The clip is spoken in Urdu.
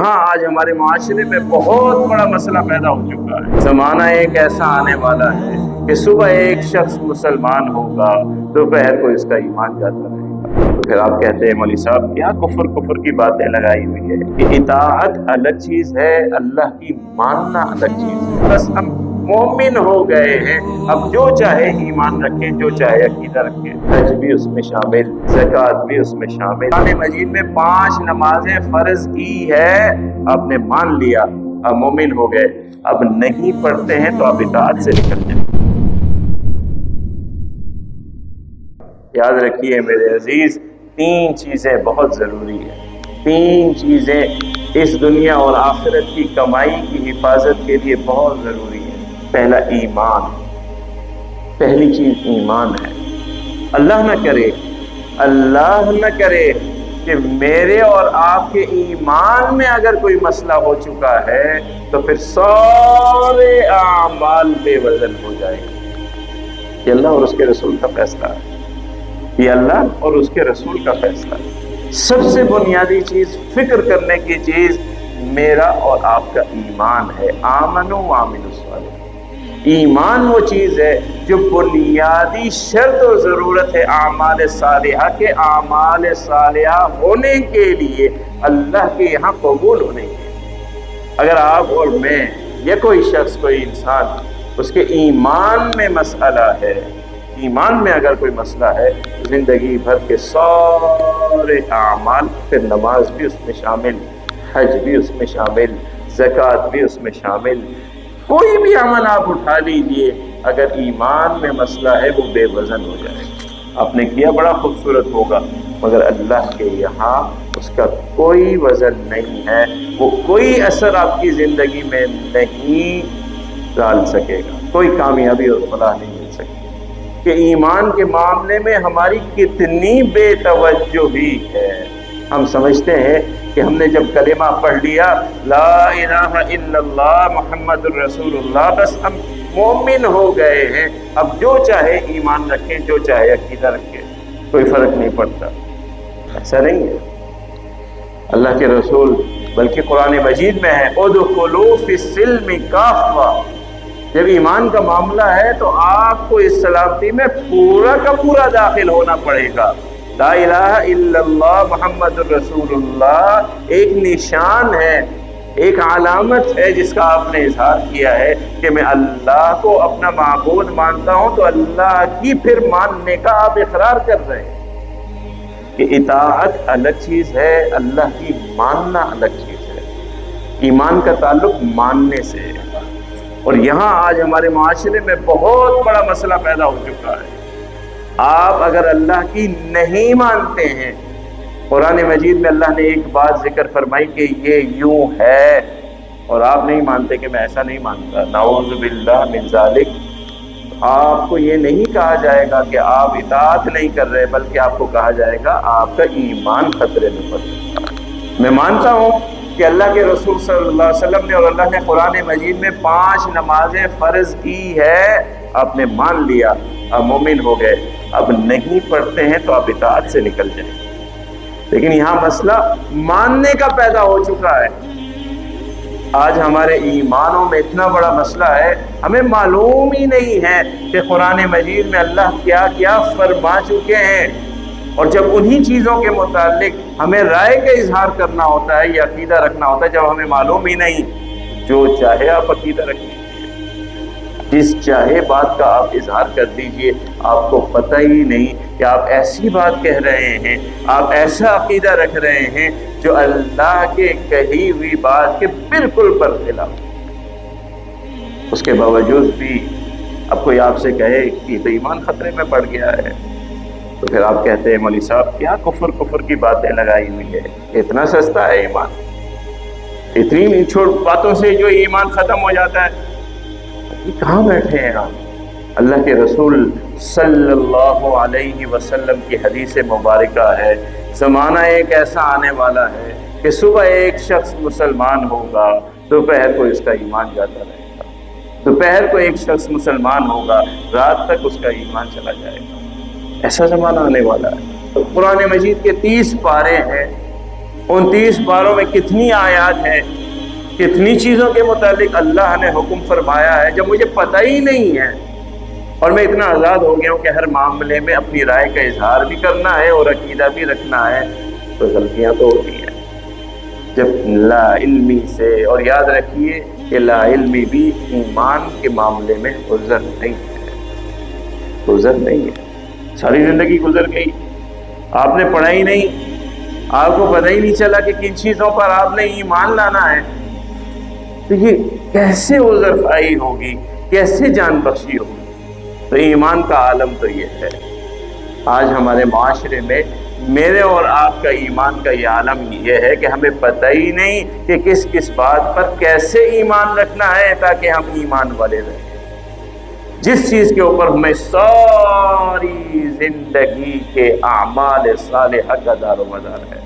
یہاں آج ہمارے معاشرے میں بہت بڑا مسئلہ پیدا ہو چکا ہے۔ زمانہ ایک ایسا آنے والا ہے کہ صبح ایک شخص مسلمان ہوگا، دوپہر کو اس کا ایمان جاتا رہے گا۔ تو پھر آپ کہتے ہیں مولوی صاحب کیا کفر کی باتیں لگائی ہوئی ہے کہ اطاعت الگ چیز ہے، اللہ کی ماننا الگ چیز ہے۔ بس ہم مومن ہو گئے ہیں، اب جو چاہے ایمان رکھیں، جو چاہے عقیدہ رکھیں، حج بھی اس میں شامل، زکوٰۃ بھی اس میں شامل۔ قرآن مجید میں 5 نمازیں فرض کی ہے، آپ نے مان لیا، اب مومن ہو گئے، اب نہیں پڑھتے ہیں تو آپ اطاعت سے نکل جائیں۔ یاد رکھیے میرے عزیز، 3 چیزیں بہت ضروری ہیں۔ 3 چیزیں اس دنیا اور آخرت کی کمائی کی حفاظت کے لیے بہت ضروری ہے۔ پہلا ایمان، پہلی چیز ایمان ہے۔ اللہ نہ کرے کہ میرے اور آپ کے ایمان میں اگر کوئی مسئلہ ہو چکا ہے تو پھر سارے اعمال بے وزن ہو جائیں گے۔ یہ اللہ اور اس کے رسول کا فیصلہ ہے، یہ اللہ اور اس کے رسول کا فیصلہ ہے۔ سب سے بنیادی چیز، فکر کرنے کی چیز میرا اور آپ کا ایمان ہے۔ آمنوا وعملوا الصالحات۔ ایمان وہ چیز ہے جو بنیادی شرط اور ضرورت ہے اعمال صالحہ کے، اعمال صالحہ ہونے کے لیے، اللہ کے یہاں قبول ہونے کے لیے۔ اگر آپ اور میں یا کوئی شخص، کوئی انسان، اس کے ایمان میں مسئلہ ہے، ایمان میں اگر کوئی مسئلہ ہے، زندگی بھر کے سارے اعمال، پھر نماز بھی اس میں شامل، حج بھی اس میں شامل، زکوٰۃ بھی اس میں شامل، کوئی بھی عمل آپ اٹھا لیجئے، اگر ایمان میں مسئلہ ہے وہ بے وزن ہو جائے گا۔ آپ نے کیا بڑا خوبصورت ہوگا، مگر اللہ کے یہاں اس کا کوئی وزن نہیں ہے، وہ کوئی اثر آپ کی زندگی میں نہیں ڈال سکے گا، کوئی کامیابی اور فلاح نہیں مل سکے۔ کہ ایمان کے معاملے میں ہماری کتنی بے توجہی ہے۔ ہم سمجھتے ہیں کہ ہم نے جب کلمہ پڑھ لیا لا الہ الا اللہ محمد الرسول اللہ، بس ہم مومن ہو گئے ہیں، اب جو چاہے ایمان رکھیں، جو چاہے عقیدہ رکھیں، کوئی فرق نہیں پڑتا۔ ایسا نہیں ہے۔ اللہ کے رسول بلکہ قرآن مجید میں ہے ادخلوا فی السلم کافہ۔ جب ایمان کا معاملہ ہے تو آپ کو اس سلامتی میں پورا کا پورا داخل ہونا پڑے گا۔ لا الہ الا اللہ محمد الرسول اللہ ایک نشان ہے، ایک علامت ہے جس کا آپ نے اظہار کیا ہے کہ میں اللہ کو اپنا معبود مانتا ہوں، تو اللہ کی پھر ماننے کا آپ اقرار کر رہے ہیں کہ اطاعت الگ چیز ہے، اللہ کی ماننا الگ چیز ہے۔ ایمان کا تعلق ماننے سے ہے، اور یہاں آج ہمارے معاشرے میں بہت بڑا مسئلہ پیدا ہو چکا ہے۔ آپ اگر اللہ کی نہیں مانتے ہیں، قرآن مجید میں اللہ نے ایک بات ذکر فرمائی کہ یہ یوں ہے، اور آپ نہیں مانتے کہ میں ایسا نہیں مانتا، نعوذ باللہ من ذالک، آپ کو یہ نہیں کہا جائے گا کہ آپ اطاعت نہیں کر رہے، بلکہ آپ کو کہا جائے گا آپ کا ایمان خطرے میں پڑ سکتا ہے۔ میں مانتا ہوں کہ اللہ کے رسول صلی اللہ علیہ وسلم نے اور اللہ نے قرآن مجید میں 5 نمازیں فرض کی ہے، آپ نے مان لیا، اب مومن ہو گئے، اب نہیں پڑھتے ہیں تو آپ اطاعت سے نکل جائیں۔ لیکن یہاں مسئلہ ماننے کا پیدا ہو چکا ہے۔ آج ہمارے ایمانوں میں اتنا بڑا مسئلہ ہے، ہمیں معلوم ہی نہیں ہے کہ قرآن مجید میں اللہ کیا کیا فرما چکے ہیں، اور جب انہی چیزوں کے متعلق ہمیں رائے کا اظہار کرنا ہوتا ہے یا عقیدہ رکھنا ہوتا ہے، جب ہمیں معلوم ہی نہیں، جو چاہے آپ عقیدہ رکھیں، جس چاہے بات کا آپ اظہار کر دیجئے، آپ کو پتہ ہی نہیں کہ آپ ایسی بات کہہ رہے ہیں، آپ ایسا عقیدہ رکھ رہے ہیں جو اللہ کے کہی ہوئی بات کے بالکل برخلاف۔ اس کے باوجود بھی اب کوئی آپ سے کہے کہ تو ایمان خطرے میں پڑ گیا ہے، تو پھر آپ کہتے ہیں مولوی صاحب کیا کفر کی باتیں لگائی ہوئی ہے، اتنا سستا ہے ایمان، اتنی چھوٹ باتوں سے جو ایمان ختم ہو جاتا ہے۔ کہاں بیٹھے ہیں آپ؟ اللہ کے رسول صلی اللہ علیہ وسلم کی حدیث مبارکہ ہے، زمانہ ایک ایسا آنے والا ہے کہ صبح ایک شخص مسلمان ہوگا، دوپہر کو اس کا ایمان جاتا رہے گا، دوپہر کو ایک شخص مسلمان ہوگا، رات تک اس کا ایمان چلا جائے گا۔ ایسا زمانہ آنے والا ہے۔ قرآن مجید کے 30 پارے ہیں، 29 پاروں میں کتنی آیات ہیں، کتنی چیزوں کے متعلق اللہ نے حکم فرمایا ہے جب مجھے پتہ ہی نہیں ہے، اور میں اتنا آزاد ہو گیا ہوں کہ ہر معاملے میں اپنی رائے کا اظہار بھی کرنا ہے اور عقیدہ بھی رکھنا ہے، تو غلطیاں تو ہوتی ہیں جب لا علمی سے۔ اور یاد رکھیے کہ لا علمی بھی ایمان کے معاملے میں عذر نہیں ہے، عذر نہیں ہے۔ ساری زندگی گزر گئی، آپ نے پڑھا ہی نہیں، آپ کو پتہ ہی نہیں چلا کہ کن چیزوں پر آپ نے ایمان لانا ہے، تو یہ کیسے عذر خواہی ہوگی، کیسے جان بخشی ہوگی؟ تو ایمان کا عالم تو یہ ہے۔ آج ہمارے معاشرے میں میرے اور آپ کا ایمان کا یہ عالم یہ ہے کہ ہمیں پتہ ہی نہیں کہ کس کس بات پر کیسے ایمان رکھنا ہے تاکہ ہم ایمان والے رہیں۔ جس چیز کے اوپر ہمیں ساری زندگی کے اعمال صالحہ کا دار و مدار ہے،